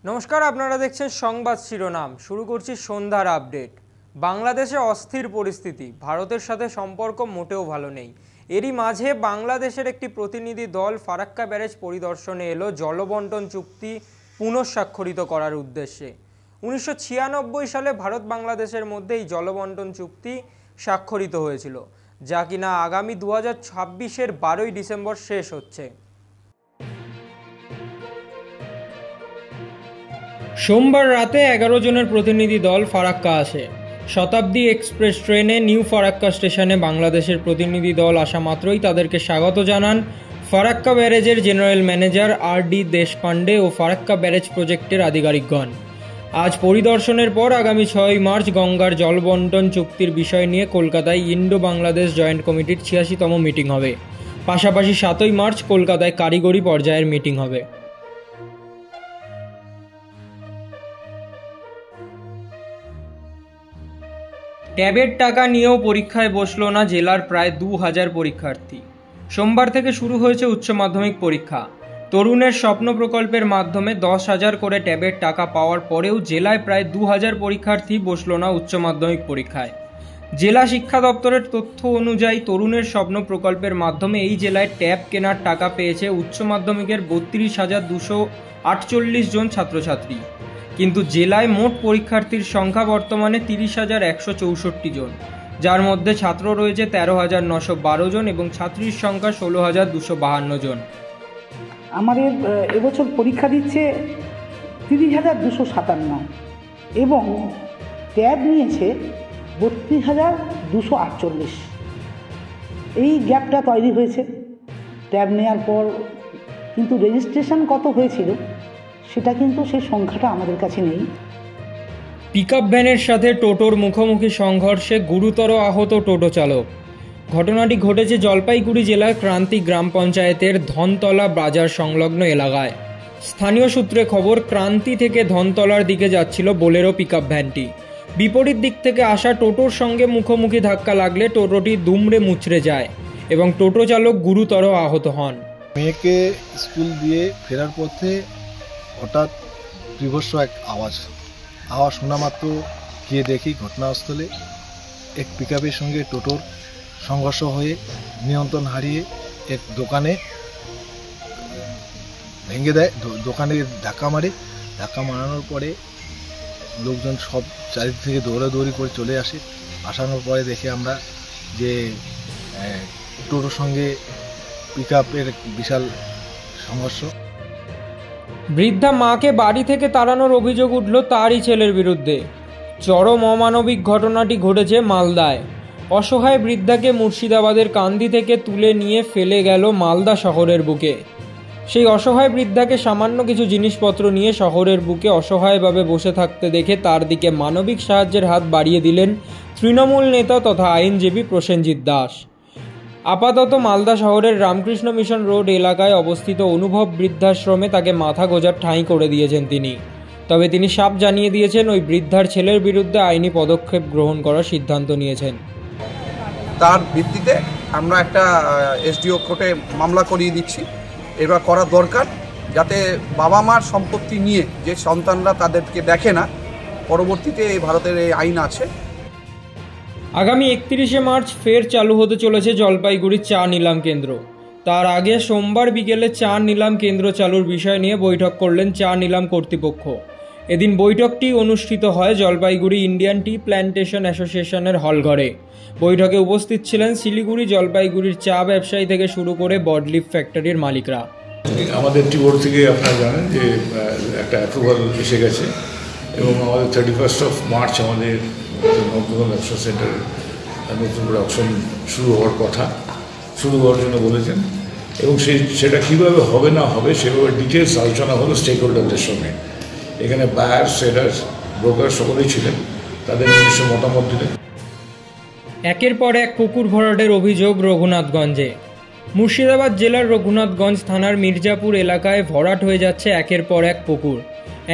নমস্কার, আপনারা দেখছেন সংবাদ শিরোনাম। শুরু করছি সন্ধ্যার আপডেট। বাংলাদেশে অস্থির পরিস্থিতি, ভারতের সাথে সম্পর্ক মোটেও ভালো নেই। এরই মাঝে বাংলাদেশের একটি প্রতিনিধি দল ফারাক্কা ব্যারেজ পরিদর্শনে এলো জলবন্টন চুক্তি পুনঃস্বাক্ষরিত করার উদ্দেশ্যে। 1996 সালে ভারত বাংলাদেশের মধ্যে এই জলবন্টন চুক্তি স্বাক্ষরিত হয়েছিল, যা কিনা আগামী 2026-এর 12ই ডিসেম্বর শেষ হচ্ছে। সোমবার রাতে 11 জনের প্রতিনিধি দল ফারাক্কা আসে। শতাব্দী এক্সপ্রেস ট্রেনে নিউ ফারাক্কা স্টেশনে বাংলাদেশের প্রতিনিধি দল আসা মাত্রই তাদেরকে স্বাগত জানান ফারাক্কা ব্যারেজের জেনারেল ম্যানেজার আর.ডি. দেশপান্ডে ও ফারাক্কা ব্যারেজ প্রজেক্টের আধিকারিকগণ। আজ পরিদর্শনের পর আগামী 6 মার্চ গঙ্গার জলবন্টন চুক্তির বিষয় নিয়ে কলকাতায় ইন্ডো বাংলাদেশ জয়েন্ট কমিটির 86তম মিটিং হবে। পাশাপাশি 7 মার্চ কলকাতায় কারিগরি পর্যায়ের মিটিং হবে। ট্যাবের টাকা নিয়েও পরীক্ষায় বসল না জেলার প্রায় 2000 পরীক্ষার্থী। সোমবার থেকে শুরু হয়েছে উচ্চ মাধ্যমিক পরীক্ষা। তরুণের স্বপ্ন প্রকল্পের মাধ্যমে 10,000 করে ট্যাবের টাকা পাওয়ার পরেও জেলায় প্রায় 2000 পরীক্ষার্থী বসল না উচ্চ মাধ্যমিক পরীক্ষায়। জেলা শিক্ষা দপ্তরের তথ্য অনুযায়ী তরুণের স্বপ্ন প্রকল্পের মাধ্যমে এই জেলায় ট্যাব কেনার টাকা পেয়েছে উচ্চ মাধ্যমিকের 32,248 জন ছাত্রছাত্রী। কিন্তু জেলায় মোট পরীক্ষার্থীর সংখ্যা বর্তমানে 30,164 জন, যার মধ্যে ছাত্র রয়েছে 13,912 জন এবং ছাত্রীর সংখ্যা 16,252 জন। আমাদের এবছর পরীক্ষা দিচ্ছে 30,257 এবং ট্যাব নিয়েছে 32,248। এই গ্যাপটা তৈরি হয়েছে ট্যাব নেওয়ার পর, কিন্তু রেজিস্ট্রেশন কত হয়েছিল সেটা কিন্তু সেই সংখ্যাটা আমাদের কাছে নেই। পিকআপ ভ্যানের সাথে টোটোর মুখোমুখি সংঘর্ষে গুরুতর আহত টোটো চালক। ঘটনাটি ঘটেছে জলপাইগুড়ি জেলার ক্রান্তি গ্রাম পঞ্চায়েতের ধনতলা বাজার সংলগ্ন এলাকায়। স্থানীয় সূত্রে খবর, ক্রান্তি থেকে ধনতলার দিকে যাচ্ছিল বোলেরো পিকআপ ভ্যানটি। বিপরীত দিক থেকে আসা টোটোর সঙ্গে মুখোমুখি ধাক্কা লাগলে টোটোটি দুমড়ে মুচড়ে যায় এবং টোটো চালক গুরুতর আহত হন। মেয়েকে স্কুল দিয়ে ফেরার পথে হঠাৎ বিভৎস এক আওয়াজ শোনা মাত্র গিয়ে দেখি ঘটনাস্থলে এক পিকআপের সঙ্গে টোটোর সংঘর্ষ হয়ে নিয়ন্ত্রণ হারিয়ে এক দোকানে ভেঙে দেয়। দোকানে ধাক্কা মারানোর পরে লোকজন সব চারিদিক থেকে দৌড়াদৌড়ি করে চলে আসে। আসানোর পরে দেখে আমরা যে টোটোর সঙ্গে পিকআপের বিশাল সংঘর্ষ। বৃদ্ধা মাকে বাড়ি থেকে তাড়ানোর অভিযোগ উঠল তারই ছেলের বিরুদ্ধে। চরম অমানবিক ঘটনাটি ঘটেছে মালদায়। অসহায় বৃদ্ধাকে মুর্শিদাবাদের কান্দি থেকে তুলে নিয়ে ফেলে গেল মালদা শহরের বুকে। সেই অসহায় বৃদ্ধাকে সামান্য কিছু জিনিসপত্র নিয়ে শহরের বুকে অসহায়ভাবে বসে থাকতে দেখে তার দিকে মানবিক সাহায্যের হাত বাড়িয়ে দিলেন তৃণমূল নেতা তথা আইনজীবী প্রসেনজিৎ দাস। আপাতত মালদা শহরের রামকৃষ্ণ মিশন রোড এলাকায় অবস্থিত অনুভব বৃদ্ধাশ্রমে তাকে মাথা গোঁজার ঠাঁই করে দিয়েছেন তিনি। তবে তিনি সাফ জানিয়ে দিয়েছেন ওই বৃদ্ধার ছেলের বিরুদ্ধে আইনি পদক্ষেপ গ্রহণ করার সিদ্ধান্ত নিয়েছেন। তার ভিত্তিতে আমরা একটা এসডিও কোর্টে মামলা করিয়ে দিচ্ছি। এবার করা দরকার, যাতে বাবা মার সম্পত্তি নিয়ে যে সন্তানরা তাদেরকে দেখে না, পরবর্তীতে এই ভারতের এই আইন আছে। আগামী 31শে মার্চ ফের চালু হতে চলেছে জলপাইগুড়ির চা নিলাম কেন্দ্র। তার আগে সোমবার বিকেলে চা নিলাম কেন্দ্র চালুর বিষয় নিয়ে বৈঠক করলেন চা নিলাম কর্তৃপক্ষ। এদিন বৈঠকটি অনুষ্ঠিত হয় জলপাইগুড়ি ইন্ডিয়ান টি প্ল্যান্টেশন অ্যাসোসিয়েশনের হলঘরে। বৈঠকে উপস্থিত ছিলেন শিলিগুড়ি জলপাইগুড়ির চা ব্যবসায়ী থেকে শুরু করে বডলিফ ফ্যাক্টরির মালিকরা। আমাদের টি বোর্ড থেকে আপনারা জানেন যে একটা অ্যাপ্রুভাল এসে গেছে এবং আমাদের 31 মার্চ আমাদের নবদ্বীপ ব্যবসা সেন্টারে নতুন প্রোডাকশন শুরু হওয়ার জন্য বলেছেন এবং সেটা কীভাবে হবে না হবে সেভাবে ডিটেলস আলোচনা হলো স্টেক হোল্ডারদের সঙ্গে। এখানে বায়ার, সেলার্স, ব্রোকার সকলেই ছিলেন, তাদের নিজস্ব মতামত দিলেন। একের পর এক পুকুর ভরাটের অভিযোগ রঘুনাথগঞ্জে। মুর্শিদাবাদ জেলার রঘুনাথগঞ্জ থানার মির্জাপুর এলাকায় ভরাট হয়ে যাচ্ছে একের পর এক পুকুর,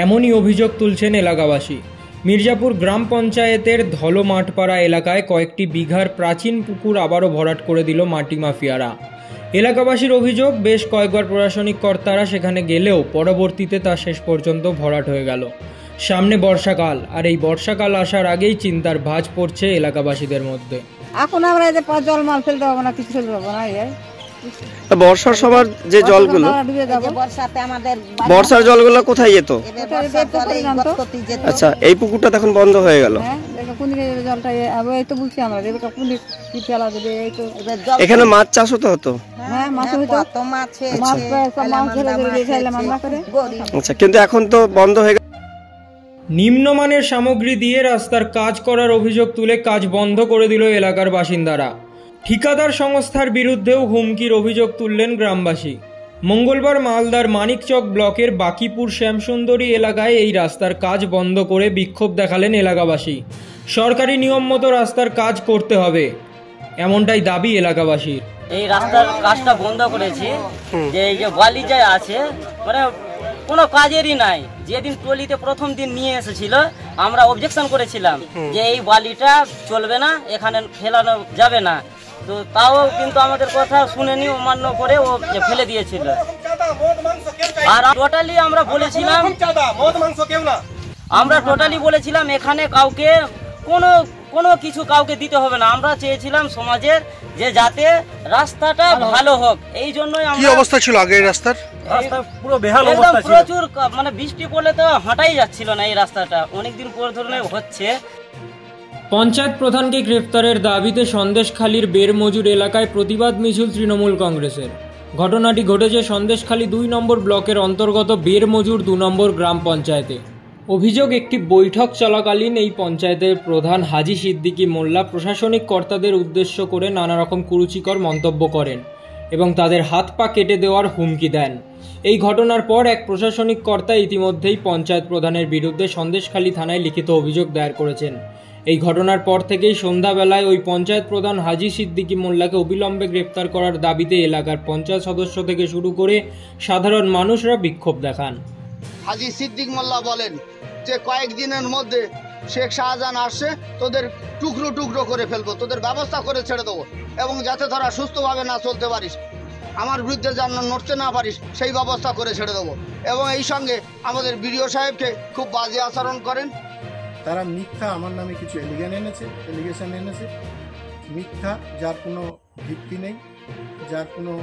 এমনই অভিযোগ তুলছেন এলাকাবাসী। মির্জাপুর গ্রাম পঞ্চায়েতের ধলমাঠপাড়া এলাকায় কয়েকটি বিঘার প্রাচীন পুকুর আবারও ভরাট করে দিল মাটি মাফিয়ারা। এলাকাবাসীর অভিযোগ, বেশ কয়েকবার প্রশাসনিক কর্তারা সেখানে গেলেও পরবর্তীতে তা শেষ পর্যন্ত ভরাট হয়ে গেল। সামনে বর্ষাকাল, আর এই বর্ষাকাল আসার আগেই চিন্তার ভাঁজ পড়ছে এলাকাবাসীদের মধ্যে। এখন আমরা এই যে জল মাল ফেলতে পারবো না, কিছু ফেলতে পারবো না। বর্ষার সময় যে জলগুলো, বর্ষার জলগুলো কোথায় যেত? আচ্ছা, এই পুকুরটা তখন বন্ধ হয়ে গেল। এখানে মাছ চাষ হতো। আচ্ছা, কিন্তু এখন তো বন্ধ হয়ে গেল। নিম্নমানের সামগ্রী দিয়ে রাস্তার কাজ করার অভিযোগ তুলে কাজ বন্ধ করে দিল এলাকার বাসিন্দারা। ঠিকাদার সংস্থার বিরুদ্ধেও হুমকির অভিযোগ তুললেন গ্রামবাসী। মঙ্গলবার মালদার মানিকচক ব্লকের বাকিপুর শ্যামসুন্দরী এলাকায় এই রাস্তার কাজ বন্ধ করে বিক্ষোভ দেখালেন এলাকাবাসী। সরকারি নিয়ম মতো রাস্তার কাজ করতে হবে, এমনটাই দাবি এলাকাবাসীর। এই রাস্তার কাজটা বন্ধ করেছি, যে এই যে বালি যা আছে মানে কোনো কাজেরই নাই। যেদিন টলিতে প্রথম দিন নিয়ে এসেছিল আমরা অবজেকশন করেছিলাম যে এই বালিটা চলবে না, এখানে ফেলানো যাবে না, তো তাও কিন্তু আমাদের কথা শুনেনি, অমান্য করে ও ফেলে দিয়েছিল। আর টোটালি আমরা বলেছিলাম এখানে কাউকে কোনো কিছু কাউকে দিতে হবে না। আমরা চেয়েছিলাম সমাজের যে যাতে রাস্তাটা ভালো হোক, এই জন্যই। কি অবস্থা ছিল আগে এই রাস্তার? রাস্তা পুরো বেহাল অবস্থা ছিল, প্রচুর মানে বৃষ্টি পড়লে তো হাঁটাই যাচ্ছিল না। এই রাস্তাটা অনেকদিন পর ধরে হচ্ছে। পঞ্চায়েত প্রধানকে গ্রেফতারের দাবিতে সন্দেশখালীর বেরমজুর এলাকায় প্রতিবাদ মিছিল তৃণমূল কংগ্রেসের। ঘটনাটি ঘটেছে সন্দেশখালী 2 নম্বর ব্লকের অন্তর্গত বেরমজুর 2 নম্বর গ্রাম পঞ্চায়েতে। অভিযোগ, একটি বৈঠক চলাকালীন এই পঞ্চায়েতের প্রধান হাজি সিদ্দিকী মোল্লা প্রশাসনিক কর্তাদের উদ্দেশ্য করে নানা রকম কুরুচিকর মন্তব্য করেন এবং তাদের হাত পা কেটে দেওয়ার হুমকি দেন। এই ঘটনার পর এক প্রশাসনিক কর্তা ইতিমধ্যেই পঞ্চায়েত প্রধানের বিরুদ্ধে সন্দেশখালী থানায় লিখিত অভিযোগ দায়ের করেছেন। এই ঘটনার পর থেকেই সন্ধ্যাবেলায় ওই পঞ্চায়েত প্রধান হাজি সিদ্দিকী মোল্লাকে অবিলম্বে গ্রেফতার করার দাবিতে এলাকার পঞ্চায়েত সদস্য থেকে শুরু করে সাধারণ মানুষরা বিক্ষোভ দেখান। হাজি সিদ্দিক মোল্লা বলেন যে কয়েকদিনের মধ্যে শেখ শাহজাহান আসছে, তোদের টুকরো টুকরো করে ফেলবো, তোদের ব্যবস্থা করে ছেড়ে দেবো, এবং যাতে তোরা সুস্থভাবে না চলতে পারিস, আমার বিরুদ্ধে যেন নড়তে না পারিস সেই ব্যবস্থা করে ছেড়ে দেবো। এবং এই সঙ্গে আমাদের বিডিও সাহেবকে খুব বাজে আচরণ করেন। তারা মিথ্যা আমার নামে কিছু এলিগেশন এনেছে, মিথ্যা, যার কোনো ভিত্তি নেই, যার কোনো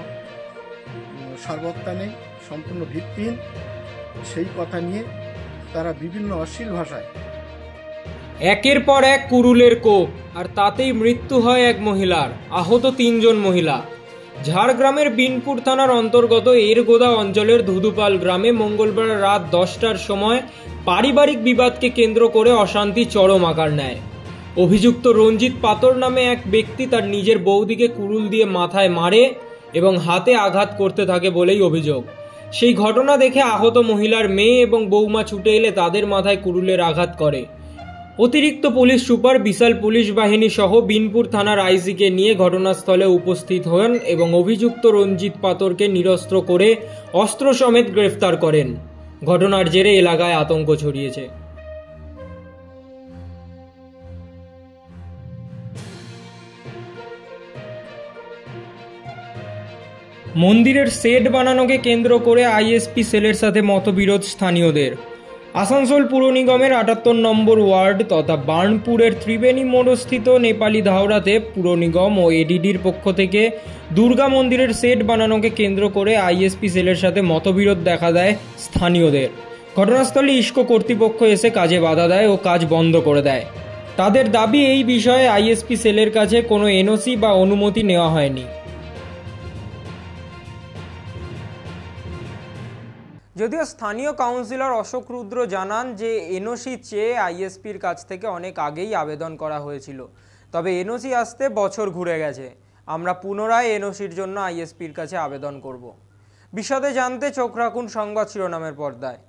সারবত্তা নেই, সম্পূর্ণ ভিত্তিহীন সেই কথা নিয়ে তারা বিভিন্ন অশ্লীল ভাষায়। একের পর এক কুরুলের কোপ, আর তাতেই মৃত্যু হয় এক মহিলার, আহত 3 জন মহিলা। ঝাড়গ্রামের বিনপুর থানার অন্তর্গত এরগোদা অঞ্চলের ধুধুপাল গ্রামে মঙ্গলবার রাত 10টার সময় পারিবারিক বিবাদকে কেন্দ্র করে অশান্তি চরম আকার নেয়। অভিযুক্ত রঞ্জিত পাতর নামে এক ব্যক্তি তার নিজের বৌদিকে কুরুল দিয়ে মাথায় মারে এবং হাতে আঘাত করতে থাকে বলেই অভিযোগ। সেই ঘটনা দেখে আহত মহিলার মেয়ে এবং বৌমা ছুটে এলে তাদের মাথায় কুরুলের আঘাত করে। অতিরিক্ত পুলিশ সুপার, বিশাল পুলিশ বাহিনী সহ বিনপুর থানার আইসিকে নিয়ে ঘটনাস্থলে উপস্থিত হন এবং অভিযুক্ত রঞ্জিত পাতরকে নিরস্ত্র করে অস্ত্র সমেত গ্রেফতার করেন। ঘটনার জেরে এলাকায় আতঙ্ক ছড়িয়েছে। মন্দিরের শেড বানানোকে কেন্দ্র করে আইএসপি সেলের সাথে মতবিরোধ স্থানীয়দের। আসানসোল পুর নিগমের 78 নম্বর ওয়ার্ড তথা বার্নপুরের ত্রিবেণী মোড়স্থিত নেপালি ধাওড়াতে পুর নিগম ও এডিডির পক্ষ থেকে দুর্গা মন্দিরের শেড বানানোকে কেন্দ্র করে আইএসপি সেলের সাথে মতবিরোধ দেখা দেয় স্থানীয়দের। ঘটনাস্থলে ইস্কো কর্তৃপক্ষ এসে কাজে বাধা দেয় ও কাজ বন্ধ করে দেয়। তাদের দাবি, এই বিষয়ে আইএসপি সেলের কাছে কোনো এনওসি বা অনুমতি নেওয়া হয়নি। যদিও স্থানীয় কাউন্সিলর অশোক রুদ্র জানান যে এনওসি চেয়ে আইএসপির কাছ থেকে অনেক আগেই আবেদন করা হয়েছিল, তবে এনওসি আসতে বছর ঘুরে গেছে। আমরা পুনরায় এনওসির জন্য আইএসপির কাছে আবেদন করব। বিশদে জানতে চোখ রাখুন সংবাদ শিরোনামের পর্দায়।